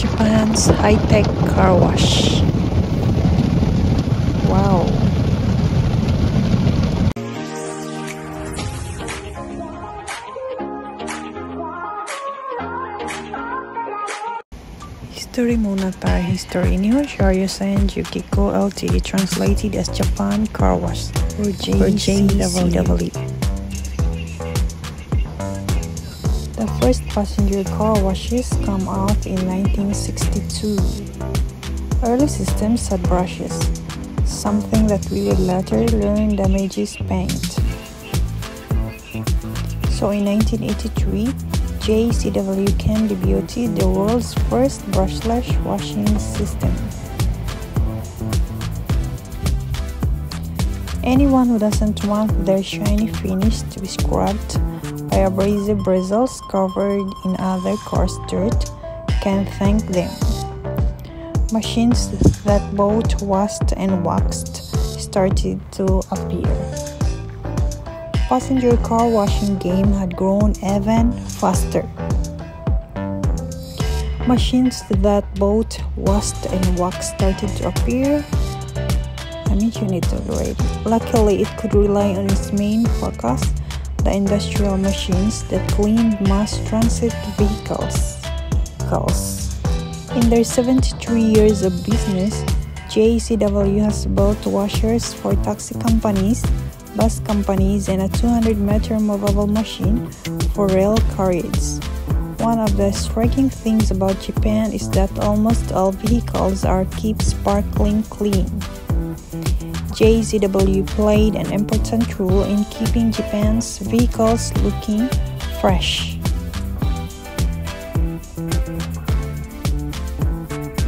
Japan's high-tech car wash. Wow. History muna tayo. History ni Hoshoryu-sen Yukiko Ltd. Translated as Japan Car Wash or JCW. The first passenger car washes come out in 1962. Early systems had brushes, something that we would later learn damages paint. So in 1983, JCW Ken debuted the world's first brushless washing system. Anyone who doesn't want their shiny finish to be scrubbed by abrasive bristles covered in other cars' dirt can thank them. Machines that both washed and waxed started to appear. Passenger car washing game had grown even faster. Machines that both washed and waxed started to appear. I mentioned it already. Luckily, it could rely on its main focus, the industrial machines that cleaned mass transit vehicles. In their 73 years of business, JCW has built washers for taxi companies, bus companies, and a 200-meter movable machine for rail carriage. One of the striking things about Japan is that almost all vehicles are kept sparkling clean. JCW played an important role in keeping Japan's vehicles looking fresh.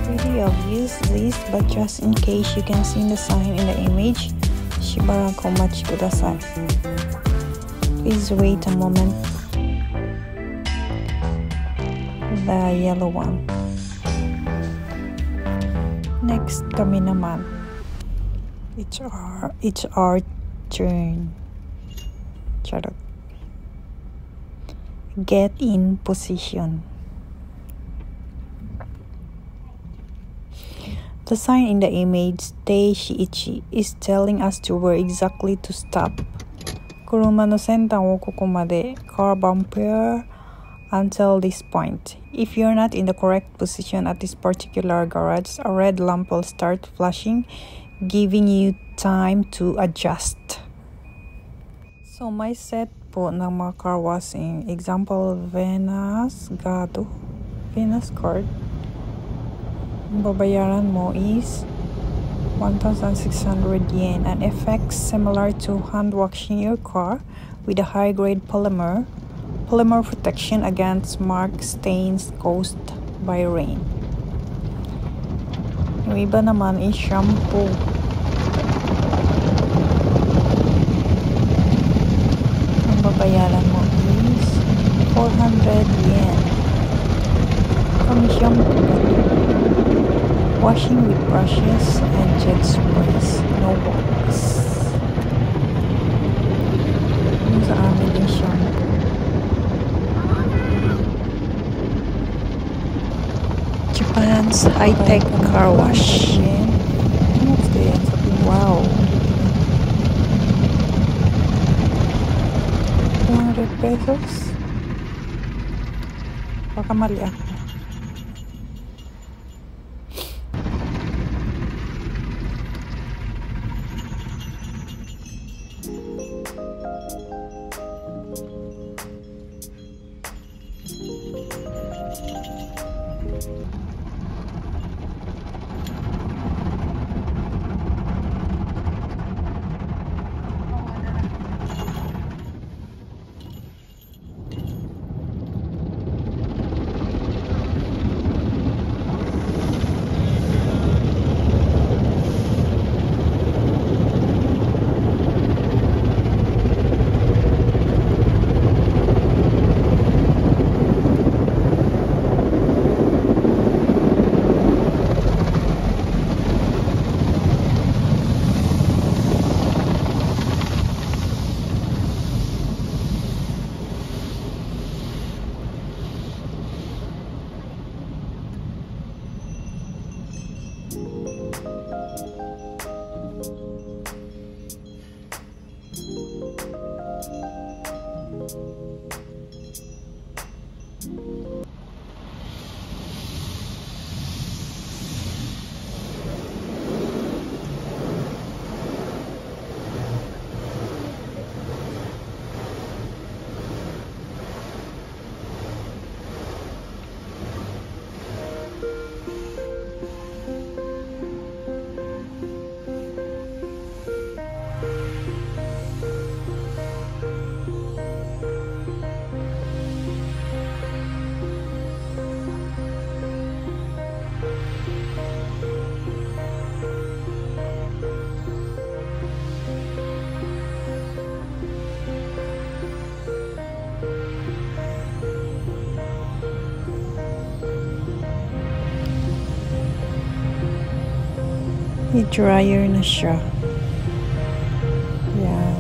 Pretty obvious this, but just in case you can see the sign in the image, しばらくお待ちください. Please wait a moment. The yellow one. Next kami naman. It's our turn. Charot. Get in position. The sign in the image, Stay Shiichi, is telling us to where exactly to stop. 車の先端をここまで car bumper until this point. If you're not in the correct position at this particular garage, a red lamp will start flashing, giving you time to adjust. So my set po ng mga car wash in example Venus card. Babayaran mo is 1,600 yen, an effect similar to hand washing your car with a high-grade polymer protection against mark stains caused by rain. Yung iba naman is shampoo. Ang babayaran mo is 400 yen. Kung shampoo, washing with brushes and jet sprays, no wax. Yung sa amin yung shampoo. Japan's high-tech car wash. Wow. 200 pesos? Baka mali ako. I-dryer na siya. Yan.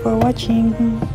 for watching.